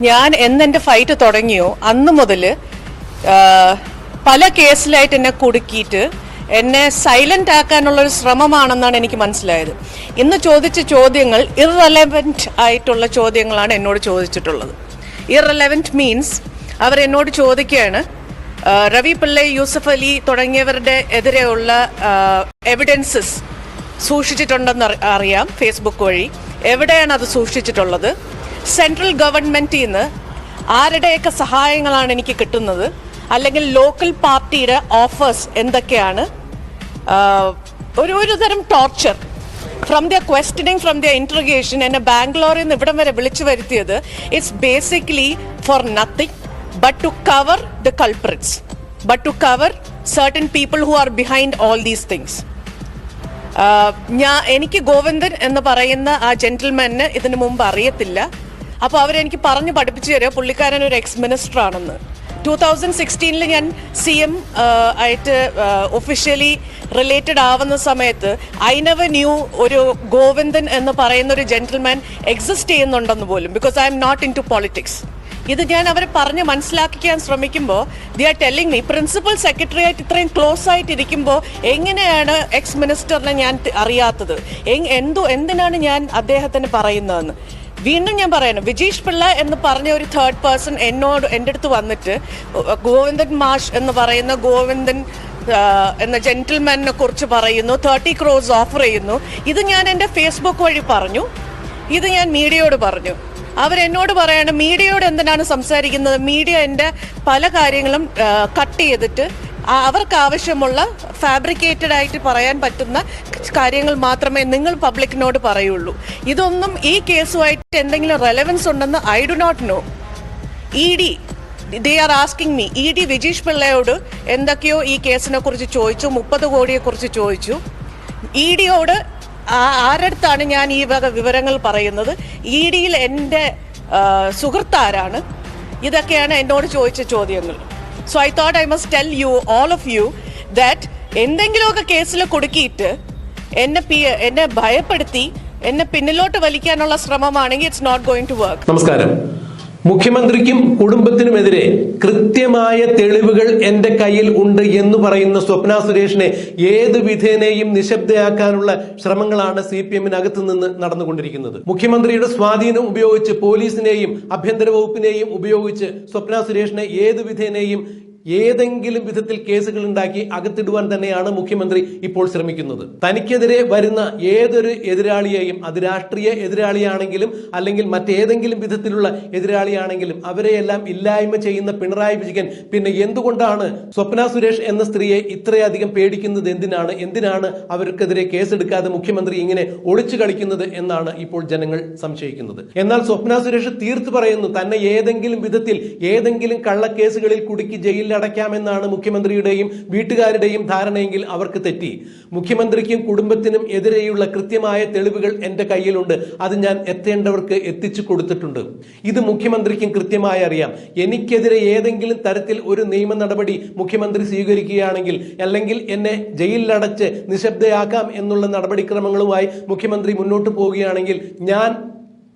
ഞാൻ എന്നെ ഫൈറ്റ് തുടങ്ങിയോ അന്ന് മുതൽ പല കേസിലായിട്ട് എന്നെ കുടുക്കിയിട്ട് എന്നെ സൈലന്റ് ആക്കാനുള്ള ഒരു ശ്രമമാണെന്നാണ് എനിക്ക് മനസ്സിലായത്. ഇന്ന് ചോദിച്ച ചോദ്യങ്ങൾ ഇറലവന്റ് ആയിട്ടുള്ള ചോദ്യങ്ങളാണ് എന്നോട് ചോദിച്ചിട്ടുള്ളത്. ഇറലവന്റ് മീൻസ് അവരെന്നോട് ചോദിക്കുകയാണ്, രവി പിള്ളൈ, യൂസഫ് അലി തുടങ്ങിയവരുടെ എതിരെയുള്ള എവിഡൻസസ് സൂക്ഷിച്ചിട്ടുണ്ടെന്ന് അറിയാം ഫേസ്ബുക്ക് വഴി. എവിടെയാണ് അത് സൂക്ഷിച്ചിട്ടുള്ളത്? സെൻട്രൽ ഗവൺമെൻറ്റിൽ നിന്ന് ആരുടെയൊക്കെ സഹായങ്ങളാണ് എനിക്ക് കിട്ടുന്നത്, അല്ലെങ്കിൽ ലോക്കൽ പാർട്ടിയുടെ ഓഫേഴ്സ് എന്തൊക്കെയാണ്? ഒരു തരം torture from their questioning, from their interrogation. എന്നെ ബാംഗ്ലൂരിൽ നിന്ന് ഇവിടം വരെ വിളിച്ചു വരുത്തിയത് it's basically for nothing but to cover the culprits, but to cover certain people who are behind all these things. എനിക്ക് ഗോവിന്ദൻ എന്ന് പറയുന്ന ആ ജെന്റിൽമാന് ഇതിനു മുമ്പ് അറിയത്തില്ല. അപ്പോൾ അവരെനിക്ക് പറഞ്ഞു പഠിപ്പിച്ചു തരിക പുള്ളിക്കാരൻ ഒരു എക്സ് മിനിസ്റ്റർ ആണെന്ന്. 2016 ഞാൻ CM ആയിട്ട് ഒഫീഷ്യലി റിലേറ്റഡ് ആവുന്ന സമയത്ത് ഐ നെവർ ന്യൂ ഒരു ഗോവിന്ദൻ എന്ന് പറയുന്ന ഒരു ജെന്റിൽമാൻ എക്സിസ്റ്റ് ചെയ്യുന്നുണ്ടെന്ന് പോലും, because I'm not into politics. ഇത് ഞാൻ അവരെ പറഞ്ഞ് മനസ്സിലാക്കിക്കാൻ ശ്രമിക്കുമ്പോൾ they are telling me, principal secretary ആയിട്ട് ഇത്രയും ക്ലോസ് ആയിട്ട് ഇരിക്കുമ്പോൾ എങ്ങനെയാണ് എക്സ് മിനിസ്റ്ററിനെ ഞാൻ അറിയാത്തത്? എന്തിനാണ് ഞാൻ അദ്ദേഹത്തിന് പറയുന്നതെന്ന്. വീണ്ടും ഞാൻ പറയണം, വിജീഷ് പിള്ള എന്ന് പറഞ്ഞ ഒരു തേർഡ് പേഴ്സൺ എൻ്റെ അടുത്ത് വന്നിട്ട് ഗോവിന്ദൻ മാഷ് എന്ന് പറയുന്ന ഗോവിന്ദൻ എന്ന ജെന്റിൽമാനെ കുറിച്ച് പറയുന്നു, 30 crores ഓഫർ ചെയ്യുന്നു. ഇത് ഞാൻ എൻ്റെ ഫേസ്ബുക്ക് വഴി പറഞ്ഞു, ഇത് ഞാൻ മീഡിയയോട് പറഞ്ഞു. അവരെന്നോട് പറയാണ്, മീഡിയയോട് എന്തിനാണ് സംസാരിക്കുന്നത്? മീഡിയ എൻ്റെ പല കാര്യങ്ങളും കട്ട് ചെയ്തിട്ട് അവർക്ക് ആവശ്യമുള്ള ഫാബ്രിക്കേറ്റഡ് ആയിട്ട് പറയാൻ പറ്റുന്ന കാര്യങ്ങൾ മാത്രമേ നിങ്ങൾ പബ്ലിക്കിനോട് പറയുള്ളൂ. ഇതൊന്നും ഈ കേസുമായിട്ട് എന്തെങ്കിലും റെലവൻസ് ഉണ്ടെന്ന് I do not know. ED they are asking me. ED Vijeesh പിള്ളയോട് എന്തൊക്കെയോ ഈ കേസിനെ കുറിച്ച് ചോദിച്ചു, 30 കോടിയെ കുറിച്ച് ചോദിച്ചു. EDയോട് ആരടുത്താണ് ഞാൻ ഈ വക വിവരങ്ങൾ പറയുന്നത്? EDയിൽ എൻ്റെ സുഹൃത്താരാണ്? ഇതൊക്കെയാണ് എന്നോട് ചോദിച്ച ചോദ്യങ്ങൾ. So I thought I must tell you, all of you, that എന്തെങ്കിലുമൊക്കെ കേസിൽ കുടുക്കിയിട്ട് എന്നെ ഭയപ്പെടുത്തി എന്നെ പിന്നിലോട്ട് വലിക്കാനുള്ള ശ്രമമാണെങ്കിൽ it's not going to work. നമസ്കാരം. മുഖ്യമന്ത്രിക്കും കുടുംബത്തിനുമെതിരെ കൃത്യമായ തെളിവുകൾ എന്റെ കയ്യിൽ ഉണ്ട് എന്ന് പറയുന്ന സ്വപ്ന സുരേഷിനെ ഏത് വിധേനയും നിശബ്ദയാക്കാനുള്ള ശ്രമങ്ങളാണ് CPM-നകത്ത് നിന്ന് നടന്നുകൊണ്ടിരിക്കുന്നത്. മുഖ്യമന്ത്രിയുടെ സ്വാധീനം ഉപയോഗിച്ച് പോലീസിനെയും ആഭ്യന്തര വകുപ്പിനെയും ഉപയോഗിച്ച് സ്വപ്ന സുരേഷിനെ ഏത് വിധേനയും ഏതെങ്കിലും വിധത്തിൽ കേസുകൾ ഉണ്ടാക്കി അകത്തിടുവാൻ തന്നെയാണ് മുഖ്യമന്ത്രി ഇപ്പോൾ ശ്രമിക്കുന്നത്. തനിക്കെതിരെ വരുന്ന ഏതൊരു എതിരാളിയെയും, അത് രാഷ്ട്രീയ എതിരാളിയാണെങ്കിലും അല്ലെങ്കിൽ മറ്റേതെങ്കിലും വിധത്തിലുള്ള എതിരാളിയാണെങ്കിലും അവരെയെല്ലാം ഇല്ലായ്മ ചെയ്യുന്ന പിണറായി വിജയൻ പിന്നെ എന്തുകൊണ്ടാണ് സ്വപ്ന സുരേഷ് എന്ന സ്ത്രീയെ ഇത്രയധികം പേടിക്കുന്നത്? എന്തിനാണ് അവർക്കെതിരെ കേസെടുക്കാതെ മുഖ്യമന്ത്രി ഇങ്ങനെ ഒളിച്ചു കളിക്കുന്നത് എന്നാണ് ഇപ്പോൾ ജനങ്ങൾ സംശയിക്കുന്നത്. എന്നാൽ സ്വപ്ന സുരേഷ് തീർത്തു പറയുന്നു, തന്നെ ഏതെങ്കിലും വിധത്തിൽ ഏതെങ്കിലും കള്ളക്കേസുകളിൽ കുടുക്കി ജയിലിൽ അടയ്ക്കാമെന്നാണ് മുഖ്യമന്ത്രിയുടെയും വീട്ടുകാരുടെയും ധാരണയെങ്കിൽ അവർക്ക് തെറ്റി. മുഖ്യമന്ത്രിക്കും കുടുംബത്തിനും എതിരെയുള്ള കൃത്യമായ തെളിവുകൾ എന്റെ കയ്യിലുണ്ട്. അത് ഞാൻ എത്തേണ്ടവർക്ക് എത്തിച്ചു കൊടുത്തിട്ടുണ്ട്. ഇത് മുഖ്യമന്ത്രിക്കും കൃത്യമായി അറിയാം. എനിക്കെതിരെ ഏതെങ്കിലും തരത്തിൽ ഒരു നിയമ നടപടി മുഖ്യമന്ത്രി സ്വീകരിക്കുകയാണെങ്കിൽ, അല്ലെങ്കിൽ എന്നെ ജയിലിലടച്ച് നിശബ്ദയാക്കാം എന്നുള്ള നടപടിക്രമങ്ങളുമായി മുഖ്യമന്ത്രി മുന്നോട്ട് പോവുകയാണെങ്കിൽ ഞാൻ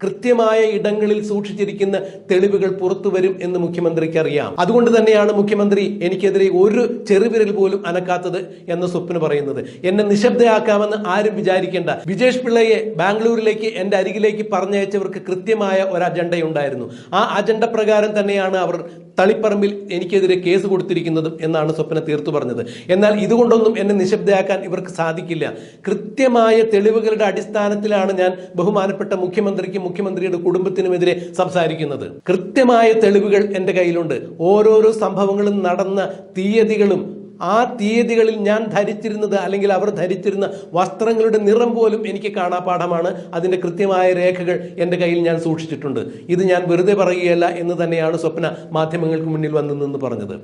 കൃത്യമായ ഇടങ്ങളിൽ സൂക്ഷിച്ചിരിക്കുന്ന തെളിവുകൾ പുറത്തു വരും എന്ന് മുഖ്യമന്ത്രിക്ക് അറിയാം. അതുകൊണ്ട് തന്നെയാണ് മുഖ്യമന്ത്രി എനിക്കെതിരെ ഒരു ചെറുവിരൽ പോലും അനക്കാത്തത് എന്ന് സ്വപ്ന പറയുന്നത്. എന്നെ നിശബ്ദയാക്കാമെന്ന് ആരും വിചാരിക്കേണ്ട. വിജേഷ് പിള്ളയെ ബാംഗ്ലൂരിലേക്ക് എന്റെ അരികിലേക്ക് പറഞ്ഞയച്ചവർക്ക് കൃത്യമായ ഒരു അജണ്ടയുണ്ടായിരുന്നു. ആ അജണ്ട പ്രകാരം തന്നെയാണ് അവർ തളിപ്പറമ്പിൽ എനിക്കെതിരെ കേസ് കൊടുത്തിരിക്കുന്നതും എന്നാണ് സ്വപ്ന തീർത്തു പറഞ്ഞത്. എന്നാൽ ഇതുകൊണ്ടൊന്നും എന്നെ നിശബ്ദയാക്കാൻ ഇവർക്ക് സാധിക്കില്ല. കൃത്യമായ തെളിവുകളുടെ അടിസ്ഥാനത്തിലാണ് ഞാൻ ബഹുമാനപ്പെട്ട മുഖ്യമന്ത്രിയുടെ കുടുംബത്തിനുമെതിരെ സംസാരിക്കുന്നത്. കൃത്യമായ തെളിവുകൾ എന്റെ കയ്യിലുണ്ട്. ഓരോരോ സംഭവങ്ങളും നടന്ന തീയതികളും ആ തീയതികളിൽ ഞാൻ ധരിച്ചിരുന്നത് അല്ലെങ്കിൽ അവർ ധരിച്ചിരുന്ന വസ്ത്രങ്ങളുടെ നിറം പോലും എനിക്ക് കാണാപാഠമാണ്. അതിന്റെ കൃത്യമായ രേഖകൾ എന്റെ കയ്യിൽ ഞാൻ സൂക്ഷിച്ചിട്ടുണ്ട്. ഇത് ഞാൻ വെറുതെ പറയുകയല്ല എന്ന് തന്നെയാണ് സ്വപ്ന മാധ്യമങ്ങൾക്ക് മുന്നിൽ വന്നു നിന്ന് പറഞ്ഞത്.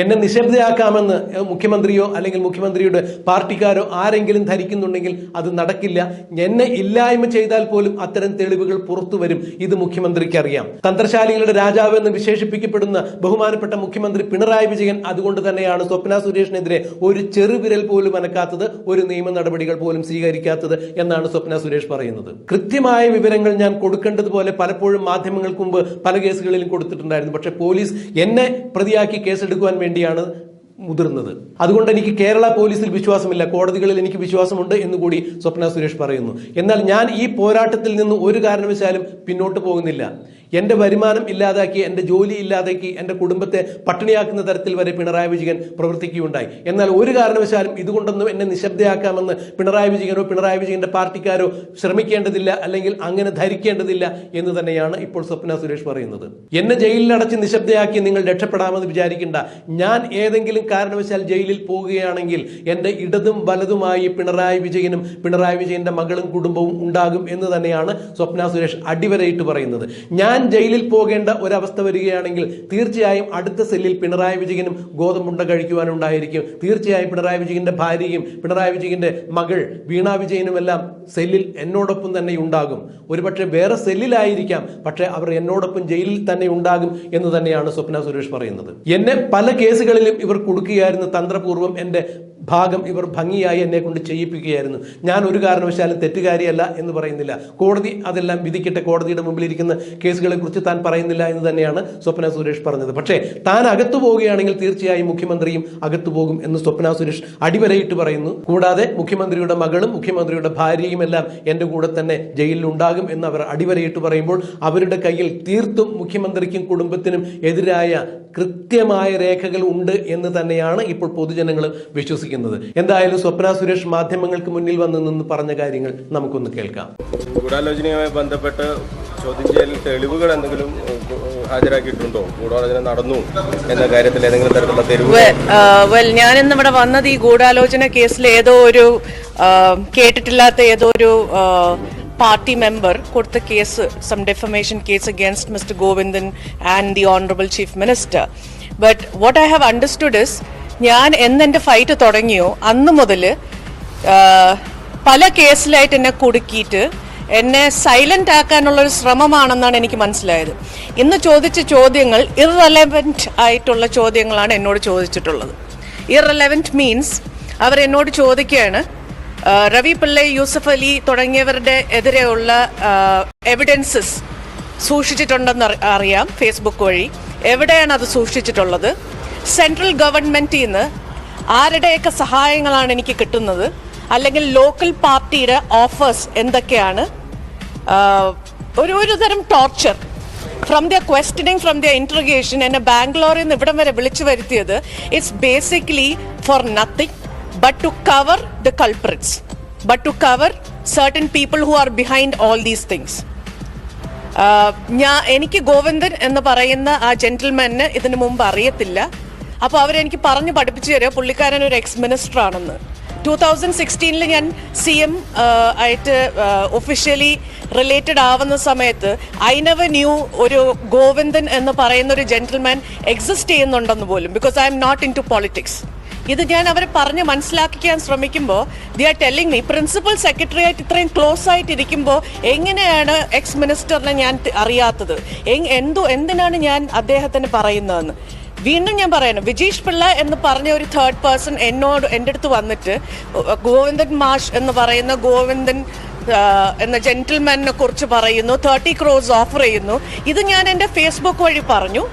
എന്നെ നിശബ്ദയാക്കാമെന്ന് മുഖ്യമന്ത്രിയോ അല്ലെങ്കിൽ മുഖ്യമന്ത്രിയുടെ പാർട്ടിക്കാരോ ആരെങ്കിലും ധരിക്കുന്നുണ്ടെങ്കിൽ അത് നടക്കില്ല. എന്നെ ഇല്ലായ്മ ചെയ്താൽ പോലും അത്തരം തെളിവുകൾ പുറത്തു വരും. ഇത് മുഖ്യമന്ത്രിക്ക് അറിയാം. തന്ത്രശാലികളുടെ രാജാവ് എന്ന് വിശേഷിപ്പിക്കപ്പെടുന്ന ബഹുമാനപ്പെട്ട മുഖ്യമന്ത്രി പിണറായി വിജയൻ അതുകൊണ്ട് തന്നെയാണ് സ്വപ്ന സുരേഷിനെതിരെ ഒരു ചെറുവിരൽ പോലും അനക്കാത്തത്, ഒരു നിയമ നടപടികൾ പോലും സ്വീകരിക്കാത്തത് എന്നാണ് സ്വപ്ന സുരേഷ് പറയുന്നത്. കൃത്യമായ വിവരങ്ങൾ ഞാൻ കൊടുക്കേണ്ടതുപോലെ പലപ്പോഴും മാധ്യമങ്ങൾക്ക് മുമ്പ് പല കേസുകളിലും കൊടുത്തിട്ടുണ്ടായിരുന്നു. പക്ഷെ പോലീസ് എന്നെ പ്രതിയാക്കി കേസെടുക്കുവാൻ വേണ്ടിയാണ് മുതിർന്നത്. അതുകൊണ്ട് എനിക്ക് കേരള പോലീസിൽ വിശ്വാസമില്ല, കോടതികളിൽ എനിക്ക് വിശ്വാസമുണ്ട് എന്നുകൂടി സ്വപ്ന സുരേഷ് പറയുന്നു. എന്നാൽ ഞാൻ ഈ പോരാട്ടത്തിൽ നിന്ന് ഒരു കാരണവശാലും പിന്നോട്ട് പോകുന്നില്ല. എന്റെ വരുമാനം ഇല്ലാതാക്കി, എന്റെ ജോലി ഇല്ലാതാക്കി, എന്റെ കുടുംബത്തെ പട്ടിണിയാക്കുന്ന തരത്തിൽ വരെ പിണറായി വിജയൻ പ്രവർത്തിക്കുകയുണ്ടായി. എന്നാൽ ഒരു കാരണവശാലും ഇതുകൊണ്ടൊന്നും എന്നെ നിശബ്ദയാക്കാമെന്ന് പിണറായി വിജയനോ പിണറായി വിജയന്റെ പാർട്ടിക്കാരോ ശ്രമിക്കേണ്ടതില്ല, അല്ലെങ്കിൽ അങ്ങനെ ധരിക്കേണ്ടതില്ല എന്ന് തന്നെയാണ് ഇപ്പോൾ സ്വപ്ന സുരേഷ് പറയുന്നത്. എന്നെ ജയിലിലടച്ച് നിശബ്ദയാക്കി നിങ്ങൾ രക്ഷപ്പെടാമെന്ന് വിചാരിക്കേണ്ട. ഞാൻ ഏതെങ്കിലും കാരണവശാൽ ജയിലിൽ പോകുകയാണെങ്കിൽ എന്റെ ഇടതും വലതുമായി പിണറായി വിജയനും പിണറായി വിജയന്റെ മകളും കുടുംബവും ഉണ്ടാകും എന്ന് തന്നെയാണ് സ്വപ്ന സുരേഷ് അടിവരയിട്ട് പറയുന്നത്. ഞാൻ ജയിലിൽ പോകേണ്ട ഒരവസ്ഥ വരികയാണെങ്കിൽ തീർച്ചയായും അടുത്ത സെല്ലിൽ പിണറായി വിജയനും ഗോതമ്പുണ്ട കഴിക്കുവാനുണ്ടായിരിക്കും. തീർച്ചയായും പിണറായി വിജയന്റെ ഭാര്യയും പിണറായി വിജയന്റെ മകൾ വീണ വിജയനും എല്ലാം സെല്ലിൽ എന്നോടൊപ്പം തന്നെ ഉണ്ടാകും. ഒരുപക്ഷെ വേറെ സെല്ലിലായിരിക്കാം, പക്ഷെ അവർ എന്നോടൊപ്പം ജയിലിൽ തന്നെ ഉണ്ടാകും എന്ന് തന്നെയാണ് സ്വപ്ന സുരേഷ് പറയുന്നത്. എന്നെ പല കേസുകളിലും ഇവർ കൊടുക്കുകയായിരുന്നു. തന്ത്രപൂർവ്വം എന്റെ ഭാഗം ഇവർ ഭംഗിയായി എന്നെ കൊണ്ട് ചെയ്യിപ്പിക്കുകയായിരുന്നു. ഞാൻ ഒരു കാരണവശാലും തെറ്റുകാരിയല്ല എന്ന് പറയുന്നില്ല. കോടതി അതെല്ലാം വിധിക്കട്ടെ, കോടതിയുടെ മുമ്പിലിരിക്കുന്ന കേസുകളെ കുറിച്ച് താൻ പറയുന്നില്ല എന്ന് തന്നെയാണ് സ്വപ്ന സുരേഷ് പറഞ്ഞത്. പക്ഷേ താൻ അകത്തു പോവുകയാണെങ്കിൽ തീർച്ചയായും മുഖ്യമന്ത്രിയും അകത്തു പോകും എന്ന് സ്വപ്ന സുരേഷ് അടിവരയിട്ട് പറയുന്നു. കൂടാതെ മുഖ്യമന്ത്രിയുടെ മകളും മുഖ്യമന്ത്രിയുടെ ഭാര്യയും എല്ലാം എന്റെ കൂടെ തന്നെ ജയിലിൽ ഉണ്ടാകും എന്ന് അവർ അടിവരയിട്ട് പറയുമ്പോൾ അവരുടെ കയ്യിൽ തീർത്തും മുഖ്യമന്ത്രിക്കും കുടുംബത്തിനും എതിരായ കൃത്യമായ രേഖകൾ ഉണ്ട് എന്ന് തന്നെയാണ് ഇപ്പോൾ പൊതുജനങ്ങൾ വിശ്വസിക്കുന്നത്. എന്തായാലും സ്വപ്ന സുരേഷ് മാധ്യമങ്ങൾക്ക് മുന്നിൽ വന്ന് നിന്ന് പറഞ്ഞ കാര്യങ്ങൾ നമുക്കൊന്ന് കേൾക്കാം. ഗൂഢാലോചനയുമായി ബന്ധപ്പെട്ട് ചോദ്യം ചെയ്യൽ തെളിവുകൾ എന്തെങ്കിലും ഹാജരാക്കിയിട്ടുണ്ടോ? ഗൂഢാലോചന നടന്നു എന്ന കാര്യത്തിൽ ഏതെങ്കിലും തരത്തിലുള്ള തെളിവ്? ഞാൻ ഇന്ന് ഇവിടെ വന്നത് ഈ ഗൂഢാലോചന കേസിൽ ഏതോ ഒരു കേട്ടിട്ടില്ലാത്ത ഏതോ ഒരു party member കൊടുത്ത case, some defamation case against Mr. Govindan and the Honorable Chief Minister. But what I have understood is, ഞാൻ എന്നെൻ്റെ ഫൈറ്റ് തുടങ്ങിയോ അന്ന് മുതൽ പല കേസിലായിട്ട് എന്നെ കുടുക്കിയിട്ട് എന്നെ സൈലന്റ് ആക്കാനുള്ളൊരു ശ്രമമാണെന്നാണ് എനിക്ക് മനസ്സിലായത്. ഇന്ന് ചോദിച്ച ചോദ്യങ്ങൾ ഇറലവൻറ്റ് ആയിട്ടുള്ള ചോദ്യങ്ങളാണ് എന്നോട് ചോദിച്ചിട്ടുള്ളത്. ഇറലവൻറ്റ് മീൻസ് അവർ എന്നോട് ചോദിക്കുകയാണ്, രവി പിള്ളൈ, യൂസഫ് അലി തുടങ്ങിയവരുടെ എതിരെയുള്ള എവിഡൻസസ് സൂക്ഷിച്ചിട്ടുണ്ടെന്ന് അറിയാം ഫേസ്ബുക്ക് വഴി. എവിടെയാണ് അത് സൂക്ഷിച്ചിട്ടുള്ളത്? സെൻട്രൽ ഗവൺമെന്റിൽ നിന്ന് ആരുടെയൊക്കെ സഹായങ്ങളാണ് എനിക്ക് കിട്ടുന്നത്, അല്ലെങ്കിൽ ലോക്കൽ പാർട്ടിയുടെ ഓഫേഴ്സ് എന്തൊക്കെയാണ്? ഒരു തരം torture from their questioning, from their interrogation. എന്നെ ബാംഗ്ലൂരിൽ നിന്ന് ഇവിടം വരെ വിളിച്ചു വരുത്തിയത് it's basically for nothing but to cover the culprits, but to cover certain people who are behind all these things. എനിക്ക് ഗോവിന്ദൻ എന്ന് പറയുന്ന ആ ജെന്റിൽമാന് ഇതിനു മുമ്പ് അറിയത്തില്ല. അപ്പോൾ അവരെനിക്ക് പറഞ്ഞു പഠിപ്പിച്ചു തരിക പുള്ളിക്കാരൻ ഒരു എക്സ് മിനിസ്റ്റർ ആണെന്ന്. 2016 ഞാൻ CM ആയിട്ട് ഒഫീഷ്യലി റിലേറ്റഡ് ആവുന്ന സമയത്ത് ഐ നെവർ ന്യൂ ഒരു ഗോവിന്ദൻ എന്ന് പറയുന്ന ഒരു ജെന്റിൽമാൻ എക്സിസ്റ്റ് ചെയ്യുന്നുണ്ടെന്ന് പോലും, because I'm not into politics. ഇത് ഞാൻ അവരെ പറഞ്ഞ് മനസ്സിലാക്കിക്കാൻ ശ്രമിക്കുമ്പോൾ they are telling me, principal secretary ആയിട്ട് ഇത്രയും ക്ലോസ് ആയിട്ട് ഇരിക്കുമ്പോൾ എങ്ങനെയാണ് എക്സ് മിനിസ്റ്ററിനെ ഞാൻ അറിയാത്തത്? എന്തിനാണ് ഞാൻ അദ്ദേഹത്തിന് പറയുന്നതെന്ന് വീണ്ടും ഞാൻ പറയണം. വിജീഷ് പിള്ള എന്ന് പറഞ്ഞ ഒരു തേർഡ് പേഴ്സൺ എൻ്റെ അടുത്ത് വന്നിട്ട് ഗോവിന്ദൻ മാഷ് എന്ന് പറയുന്ന ഗോവിന്ദൻ എന്ന ജെന്റിൽമാനെ കുറിച്ച് പറയുന്നു, 30 crores ഓഫർ ചെയ്യുന്നു. ഇത് ഞാൻ എൻ്റെ ഫേസ്ബുക്ക് വഴി പറഞ്ഞു,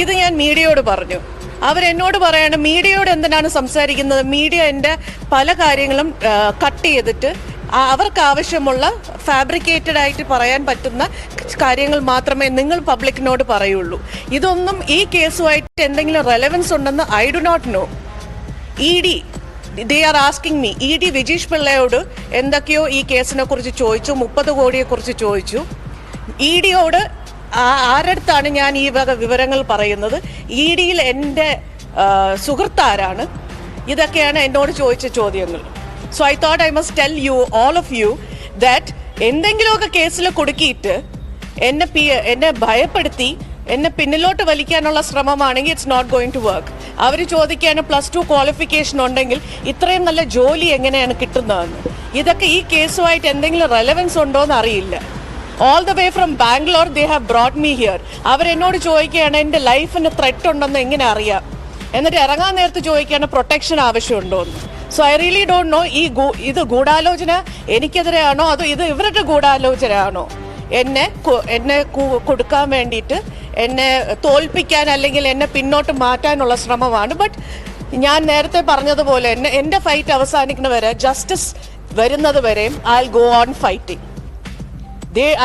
ഇത് ഞാൻ മീഡിയയോട് പറഞ്ഞു. അവരെന്നോട് പറയാണ്, മീഡിയയോട് എന്തിനാണ് സംസാരിക്കുന്നത്? മീഡിയ എൻ്റെ പല കാര്യങ്ങളും കട്ട് ചെയ്തിട്ട് അവർക്ക് ആവശ്യമുള്ള ഫാബ്രിക്കേറ്റഡ് ആയിട്ട് പറയാൻ പറ്റുന്ന കാര്യങ്ങൾ മാത്രമേ നിങ്ങൾ പബ്ലിക്കിനോട് പറയുള്ളൂ. ഇതൊന്നും ഈ കേസുമായിട്ട് എന്തെങ്കിലും റെലവൻസ് ഉണ്ടെന്ന് I do not know. ED they are asking me, ED Vijeesh പിള്ളയോട് എന്തൊക്കെയോ ഈ കേസിനെ കുറിച്ച് ചോദിച്ചു, 30 കോടിയെ കുറിച്ച് ചോദിച്ചു. EDയോട് ആരടുത്താണ് ഞാൻ ഈ വക വിവരങ്ങൾ പറയുന്നത്? EDയിൽ എൻ്റെ സുഹൃത്താരാണ്? ഇതൊക്കെയാണ് എന്നോട് ചോദിച്ച ചോദ്യങ്ങൾ. So I thought I must tell you, all of you, that എന്തെങ്കിലുമൊക്കെ കേസിൽ കുടുക്കിയിട്ട് എന്നെ ഭയപ്പെടുത്തി എന്നെ പിന്നിലോട്ട് വലിക്കാനുള്ള ശ്രമമാണെങ്കിൽ it's not going to work. അവർ ചോദിക്കുകയാണ് +2 ക്വാളിഫിക്കേഷൻ ഉണ്ടെങ്കിൽ ഇത്രയും നല്ല ജോലി എങ്ങനെയാണ് കിട്ടുന്നതെന്ന്. ഇതൊക്കെ ഈ കേസുമായിട്ട് എന്തെങ്കിലും റെലവൻസ് ഉണ്ടോ എന്ന് അറിയില്ല. All the way from Bangalore they have brought me here. അവരെന്നോട് ചോദിക്കുകയാണ് എൻ്റെ ലൈഫിന് ത്രെറ്റ് ഉണ്ടെന്ന് എങ്ങനെ അറിയാം? എന്നിട്ട് ഇറങ്ങാൻ നേരത്ത് ചോദിക്കുകയാണ് പ്രൊട്ടക്ഷൻ ആവശ്യമുണ്ടോ എന്ന്. So I really don't know ഇത് ഗൂഢാലോചന എനിക്കെതിരെയാണോ അതോ ഇത് ഇവരുടെ ഗൂഢാലോചനയാണോ? എന്നെ കൊടുക്കാൻ വേണ്ടിയിട്ട്, എന്നെ തോൽപ്പിക്കാൻ അല്ലെങ്കിൽ എന്നെ പിന്നോട്ട് മാറ്റാനുള്ള ശ്രമമാണ്. ബട്ട് ഞാൻ നേരത്തെ പറഞ്ഞതുപോലെ എൻ്റെ ഫൈറ്റ് അവസാനിക്കുന്ന വരെ, ജസ്റ്റിസ് വരുന്നത് വരെയും I will go on fighting.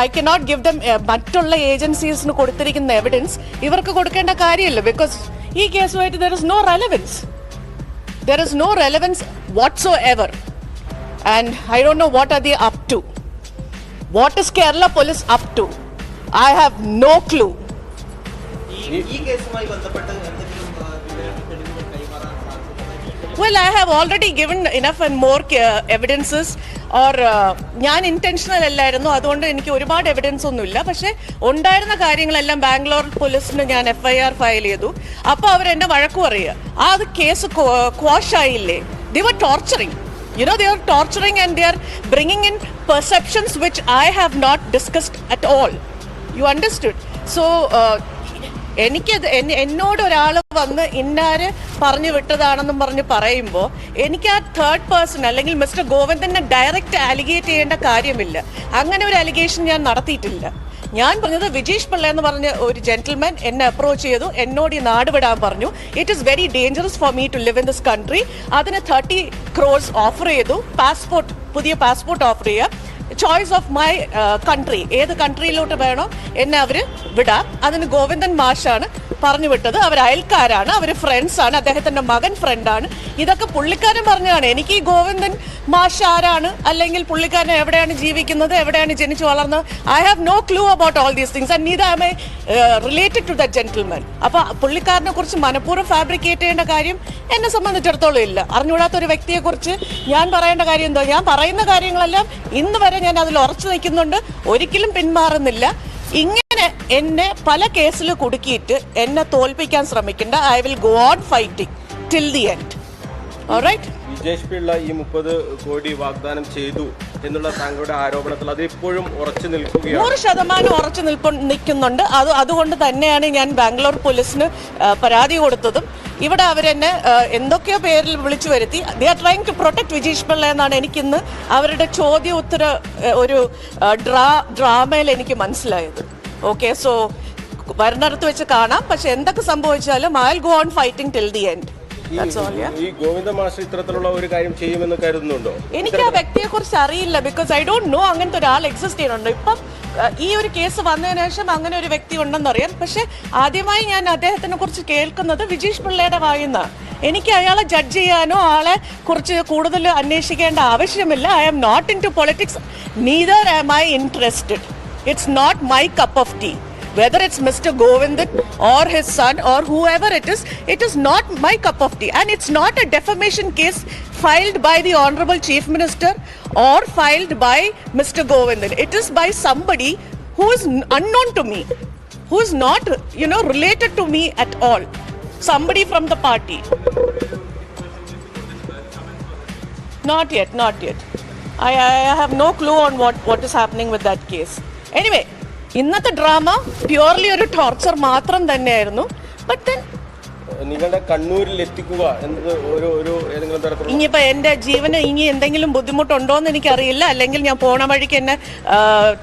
I cannot give them മറ്റുള്ള ഏജൻസീസിന് കൊടുത്തിരിക്കുന്ന എവിഡൻസ് ഇവർക്ക് കൊടുക്കേണ്ട കാര്യമില്ല. ബിക്കോസ് ഈ കേസുമായിട്ട് there is no relevance. There is no relevance whatsoever. And I don't know what are they up to. What is Kerala police up to? I have no clue. ഈ കേസുമായി ബന്ധപ്പെട്ട് എന്തെങ്കിലും തെളിവുകൾ കൈമാറാൻ സാധിച്ചിട്ടുണ്ടെങ്കിൽ? Well, I have already given enough and more evidences. ഞാൻ intentional അല്ലായിരുന്നു, അതുകൊണ്ട് എനിക്ക് ഒരുപാട് എവിഡൻസ് ഒന്നുമില്ല. പക്ഷെ ഉണ്ടായിരുന്ന കാര്യങ്ങളെല്ലാം ബാംഗ്ലൂർ പോലീസിന് ഞാൻ FIR ഫയൽ ചെയ്തു. അപ്പോൾ അവരെന്നെ വഴക്കു പറയുക, അത് കേസ് ക്വാഷ് ആയില്ലേ? They were torturing. They are torturing and they are bringing in perceptions which I have not discussed at all. You understood? So, എന്നോട് ഒരാൾ വന്ന് ഇന്നാര് പറഞ്ഞു വിട്ടതാണെന്നും പറഞ്ഞ് പറയുമ്പോൾ എനിക്ക് ആ തേർഡ് പേഴ്സൺ അല്ലെങ്കിൽ മിസ്റ്റർ ഗോവിന്ദനെ ഡയറക്റ്റ് അലിഗേറ്റ് ചെയ്യേണ്ട കാര്യമില്ല. അങ്ങനെ ഒരു അലിഗേഷൻ ഞാൻ നടത്തിയിട്ടില്ല. ഞാൻ പറഞ്ഞത് വിജീഷ് പിള്ള എന്ന് പറഞ്ഞ ഒരു ജെന്റിൽമാൻ എന്നെ അപ്രോച്ച് ചെയ്തു, എന്നോട് ഈ നാട് വിടാൻ പറഞ്ഞു. It is very dangerous for me to live in this country. അതിന് 30 crores ഓഫർ ചെയ്തു, പുതിയ പാസ്പോർട്ട് ഓഫർ ചെയ്യുക, ചോയ്സ് ഓഫ് മൈ കൺട്രി, ഏത് കൺട്രിയിലോട്ട് വേണോ എന്നെ അവർ വിടാം. അതിന് ഗോവിന്ദൻ മാഷാണ് പറഞ്ഞു വിട്ടത്. അവർ അയൽക്കാരാണ്, അവർ ഫ്രണ്ട്സാണ്, അദ്ദേഹത്തിൻ്റെ മകൻ ഫ്രണ്ടാണ്. ഇതൊക്കെ പുള്ളിക്കാരൻ പറഞ്ഞതാണ്. എനിക്ക് ഈ ഗോവിന്ദൻ മാഷ് ആരാണ്, അല്ലെങ്കിൽ പുള്ളിക്കാരൻ എവിടെയാണ് ജീവിക്കുന്നത്, എവിടെയാണ് ജനിച്ചു വളർന്നത്, I have no clue about all these things and neither am I related to that gentleman. അപ്പോൾ പുള്ളിക്കാരനെ കുറിച്ച് മനഃപൂർവ്വം ഫാബ്രിക്കേറ്റ് ചെയ്യേണ്ട കാര്യം എന്നെ സംബന്ധിച്ചിടത്തോളം ഇല്ല. അറിഞ്ഞുകൂടാത്ത ഒരു വ്യക്തിയെക്കുറിച്ച് ഞാൻ പറയേണ്ട കാര്യം എന്തോ? ഞാൻ പറയുന്ന കാര്യങ്ങളെല്ലാം ഇന്ന് വരെ ഞാൻ അതിൽ ഉറച്ചു നിൽക്കുന്നുണ്ട്, ഒരിക്കലും പിന്മാറുന്നില്ല. ഇങ്ങനെ എന്നെ പല കേസിൽ കുടുക്കിയിട്ട് എന്നെ തോൽപ്പിക്കാൻ ശ്രമിക്കേണ്ട. I will go on fighting till the end. Alright. Vijesh Pillai ഈ 30 കോടി വാഗ്ദാനം ചെയ്തു എന്നുള്ള താങ്കളുടെ ആരോപണത്തിൽ അത് ഇപ്പോഴും ഉറച്ചു നിൽക്കുകയാണ്? 100% ഉറച്ചു നിൽക്കുന്നുണ്ട്. അതുകൊണ്ട് തന്നെയാണ് ഞാൻ ബാംഗ്ലൂർ പോലീസിന് പരാതി കൊടുത്തതും. ഇവിടെ അവരെന്നെ എന്തൊക്കെയോ പേരിൽ വിളിച്ചു വരുത്തി. They are trying to protect Vijeesh Pillai എന്നാണ് എനിക്കിന്ന് അവരുടെ ചോദ്യോത്തര ഒരു ഡ്രാമയിൽ എനിക്ക് മനസ്സിലായത്. ഓക്കെ, സോ വരുന്നിടത്ത് വെച്ച് കാണാം. പക്ഷെ എന്തൊക്കെ സംഭവിച്ചാലും I will go on fighting till the end. ഈ ഗോവിന്ദ മാഷ് ഇത്തരത്തിലുള്ള ഒരു കാര്യം ചെയ്യുമെന്ന് കരുതുന്നുണ്ടോ? എനിക്ക് ആ വ്യക്തിയെ കുറിച്ച് അറിയില്ല. ബിക്കോസ് ഐ ഡോണ്ട് നോ അങ്ങനത്തെ ഒരാൾ എക്സിസ്റ്റ് ചെയ്യുന്നുണ്ട്. ഇപ്പം ഈ ഒരു കേസ് വന്നതിന് ശേഷം അങ്ങനെ ഒരു വ്യക്തി ഉണ്ടെന്നറിയാം. പക്ഷെ ആദ്യമായി ഞാൻ അദ്ദേഹത്തിനെ കുറിച്ച് കേൾക്കുന്നത് വിജീഷ് പിള്ളയുടെ വായിന്നാണ്. എനിക്ക് അയാളെ ജഡ്ജ് ചെയ്യാനോ ആളെ കുറിച്ച് കൂടുതൽ അന്വേഷിക്കേണ്ട ആവശ്യമില്ല. I am not into politics, neither am I interested. It's not my cup of tea. Whether it's Mr. Govindan or his son or whoever it is not my cup of tea. And it's not a defamation case filed by the Honorable Chief Minister or filed by Mr. Govindan. It is by somebody who is unknown to me, who is not, related to me at all. Somebody from the party. Not yet. I have no clue on what is happening with that case. Anyway, ഇന്നത്തെ drama purely ഒരു torture മാത്രം തന്നെയായിരുന്നു. But then നിങ്ങളുടെ കണ്ണൂരിൽ എത്തിക്കുക എന്നത് ഒരു ഏതെങ്കിലും തരത്തിലുള്ള ഇനിയിപ്പോ എന്റെ ജീവന് ഇനി എന്തെങ്കിലും ബുദ്ധിമുട്ടുണ്ടോ എന്ന് എനിക്കറിയില്ല. അല്ലെങ്കിൽ ഞാൻ പോണ വഴിക്ക് എന്നെ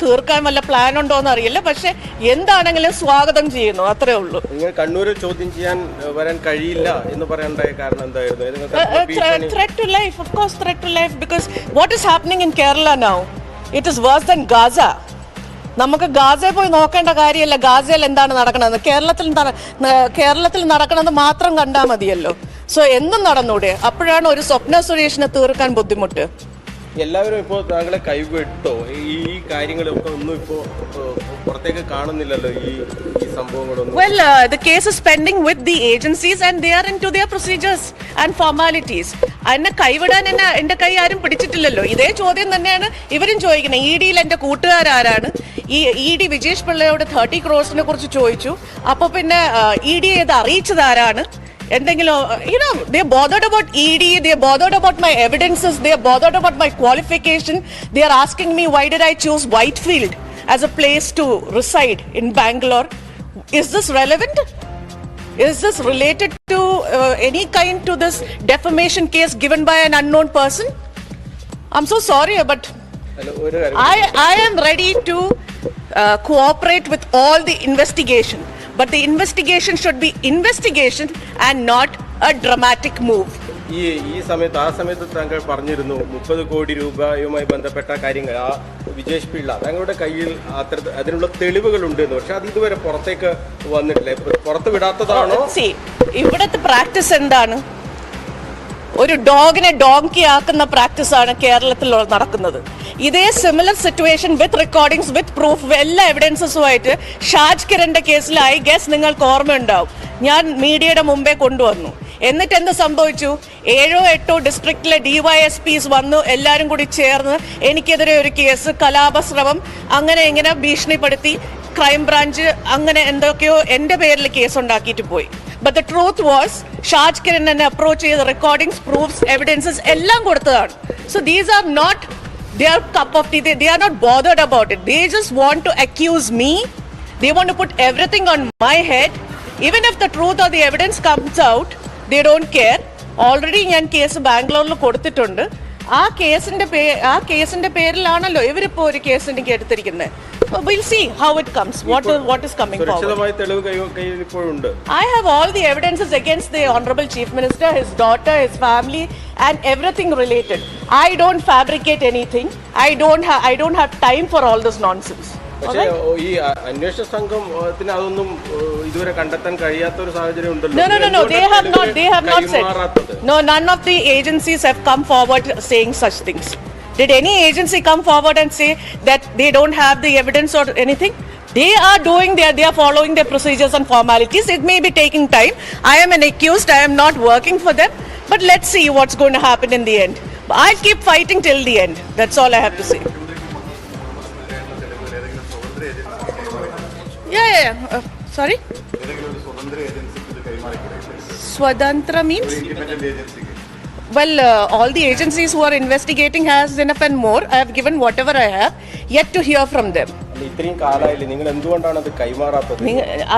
തീർക്കാൻ വല്ല പ്ലാൻ ഉണ്ടോ എന്ന് അറിയില്ല. പക്ഷെ എന്താണെങ്കിലും സ്വാഗതം ചെയ്യുന്നു, അത്രേ ഉള്ളൂ. നിങ്ങൾ കണ്ണൂരിൽ ചോദ്യം ചെയ്യാൻ വരാൻ കഴിയില്ല എന്ന് പറയാനുണ്ടായ കാരണം എന്തായിരുന്നു? Threat to life, of course, threat to life, because what is happening in Kerala now, it is worse than Gaza. നമുക്ക് ഗാസയിൽ പോയി നോക്കേണ്ട കാര്യമല്ല ഗാസയിൽ എന്താണ് നടക്കുന്നത്. കേരളത്തിൽ നടക്കുന്നത് മാത്രം കണ്ടാൽ മതിയല്ലോ. സോ എന്നും നടന്നൂടെ? അപ്പോഴാണ് ഒരു സ്വപ്ന സുരേഷിനെ തീർക്കാൻ ബുദ്ധിമുട്ട്. എല്ലാവരും ഇപ്പോൾ താങ്കളെ കൈവിട്ടോ? ഈ കാര്യങ്ങളൊക്കെ ഒന്നും ഇപ്പോൾ പുറത്തേക്ക് കാണുന്നില്ലല്ലോ, ഈ സംഭവങ്ങളൊന്നും. Well, the case is pending with the agencies and they are into their procedures and formalities. എന്നെ കൈവിടാൻ എന്റെ കൈ ആരും പിടിച്ചിട്ടില്ലല്ലോ. ഇതേ ചോദ്യം തന്നെയാണ് ഇവരും ചോദിക്കുന്നത്. ED-യിൽ എന്റെ കൂട്ടുകാരാരാണ്? ഈ ED വിജേഷ് പിള്ളയോട് 30 crores കുറിച്ച് ചോദിച്ചു. അപ്പോൾ പിന്നെ ED ഇത് അറിയിച്ചത് ആരാണ്? എന്തെങ്കിലും they are bothered about ED, they are bothered about my evidences, they are bothered about my qualification. They are asking me why did I choose Whitefield as a place to reside in Bangalore. Is this relevant? Is this related to any kind to this defamation case given by an unknown person? I'm so sorry, but അല്ല, ഒരു കാര്യം I am ready to cooperate with all the investigation. But the investigation should be investigation and not a dramatic move. ഈ സമയത്ത് ആ സമയത്ത് താങ്കൾ പറഞ്ഞിരുന്നു 30 കോടി രൂപയുമായി ബന്ധപ്പെട്ട കാര്യങ്ങൾ ആ വിജേഷ് പിള്ള താങ്കളുടെ കയ്യിൽ അതിനുള്ള തെളിവുകളുണ്ട് എന്ന്. പക്ഷെ അത് ഇതുവരെ പുറത്തേക്ക് വന്നിട്ടില്ല. പുറത്ത് വിടാത്തതാണോ? ഇവിടുത്തെ പ്രാക്ടീസ് എന്താണ്? ഒരു ഡോഗിനെ ഡോങ്കി ആക്കുന്ന പ്രാക്ടീസാണ് കേരളത്തിൽ നടക്കുന്നത്. ഇതേ similar situation with recordings with proof എല്ലാ എവിഡൻസസുമായിട്ട് ഷാജ് കിരണിന്റെ കേസിൽ ഐ ഗസ് നിങ്ങൾക്ക് ഓർമ്മയുണ്ടാവും. ഞാൻ മീഡിയയുടെ മുമ്പേ കൊണ്ടുവന്നു. എന്നിട്ട് എന്ത് സംഭവിച്ചു? 7-8 ഡിസ്ട്രിക്റ്റിലെ DYSPs വന്നു, എല്ലാവരും കൂടി ചേർന്ന് എനിക്കെതിരെ ഒരു കേസ്, കലാപശ്രമം, അങ്ങനെ ഇങ്ങനെ ഭീഷണിപ്പെടുത്തി ക്രൈംബ്രാഞ്ച് അങ്ങനെ എന്തൊക്കെയോ എൻ്റെ പേരിൽ കേസ് ഉണ്ടാക്കിയിട്ട് പോയി. But the truth was Shaj Kiran എന്നെ അപ്രോച്ച് ചെയ്ത റെക്കോർഡിംഗ്സ്, പ്രൂഫ്സ്, എവിഡൻസസ് എല്ലാം കൊടുത്തതാണ്. So these are not their cup of tea. They are not bothered about it. They just want to accuse me. They want to put everything on my head. Even if the truth or the evidence comes out, they don't care. Already ഞാൻ case ബാംഗ്ലൂരിൽ കൊടുത്തിട്ടുണ്ട്. ആ കേസിന്റെ പേരിലാണല്ലോ ഇവരിപ്പോ ഒരു case എനിക്ക് എടുത്തിരിക്കുന്നത്. We'll see how it comes. What is coming forward. സുരക്ഷിതമായ തെളിവ് കയ്യിൽ ഇപ്പോഴുണ്ട്. I have all the evidences against the Honorable Chief Minister, his daughter, his family, and everything related. I don't fabricate anything. I don't have time for all this nonsense. പക്ഷേ ഈ അന്വേഷണ സംഘത്തിന് അതൊന്നും ഇതുവരെ കണ്ടെത്താൻ കഴിയാത്ത ഒരു സാഹചര്യം ഉണ്ടല്ലോ. No. They have not said. No, none of the agencies have come forward saying such things. Did any agency come forward and say that they don't have the evidence or anything? They are doing they are following their procedures and formalities. It may be taking time. I am an accused. I am not working for them. But let's see what's going to happen in the end. I'll keep fighting till the end. That's all I have to say. Yeah. Sorry? Swatantra means? Well, all the agencies who are investigating has enough and more. I have given whatever I have. Yet to hear from them. ഇത്രയും കാലമായില്ലേ, നിങ്ങൾ എന്തുകൊണ്ടാണ് അത് കൈമാറാത്തത്?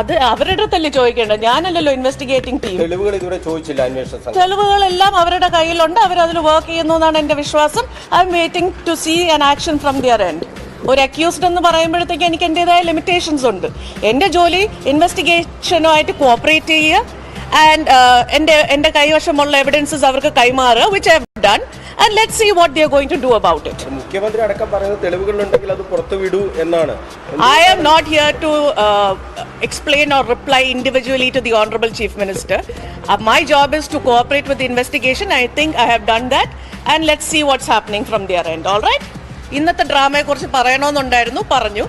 അത് അവരുടെ അടുത്തല്ലേ ചോദിക്കേണ്ടത്, ഞാനല്ലല്ലോ investigating team. തെളിവുകൾ ഇതുവരെ ചോദിച്ചില്ല അന്വേഷണ സംഘം? തെളിവുകളെല്ലാം അവരുടെ കയ്യിലുണ്ട്. അവരതിൽ വർക്ക് ചെയ്യുന്നു എന്നാണ് എൻ്റെ വിശ്വാസം. I'm waiting to see an action from their end. ഒരു അക്യൂസ്ഡ് എന്ന് പറയുമ്പോഴത്തേക്ക് എനിക്ക് എൻ്റെതായ ലിമിറ്റേഷൻസ് ഉണ്ട്. എൻ്റെ ജോലി ഇൻവെസ്റ്റിഗേഷനുമായിട്ട് കോപ്പറേറ്റ് ചെയ്യുക ആൻഡ് എൻ്റെ കൈവശമുള്ള എവിഡൻസസ് അവർക്ക് കൈമാറുക, which I have done, and let's see what they are going to do about it. മുഖ്യമന്ത്രി അടക്കം പറയുന്നത് തെളിവുകളുണ്ടെങ്കിൽ അത് പുറത്തു വിടൂ എന്നാണ്. I am not here to explain or reply individually to the Honorable Chief Minister. My job is to cooperate with the investigation. I think I have done that, and let's see what's happening from their end. All right? ഇന്നത്തെ ഡ്രാമയെ കുറിച്ച് പറയണമെന്നുണ്ടായിരുന്നു, പറഞ്ഞു.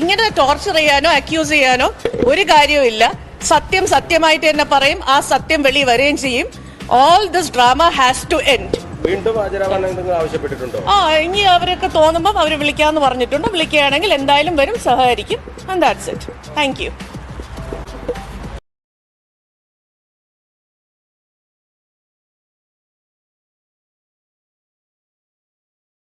ഇങ്ങനെ torture ചെയ്യാനോ accuse ചെയ്യാനോ ഒരു കാര്യവുമില്ല. സത്യം സത്യമായിട്ട് തന്നെ പറയും, ആ സത്യം വെളി വരികയും ചെയ്യും. All this drama has to end. വീണ്ടും ഹാജരാവാൻ എന്തെങ്കിലും ആവശ്യപ്പെട്ടിട്ടുണ്ടോ? ഇനി അവരൊക്കെ തോന്നുമ്പോൾ അവർ വിളിക്കാമെന്ന് പറഞ്ഞിട്ടുണ്ട്. വിളിക്കുകയാണെങ്കിൽ എന്തായാലും വരും, സഹകരിക്കും. And that's it. Thank you.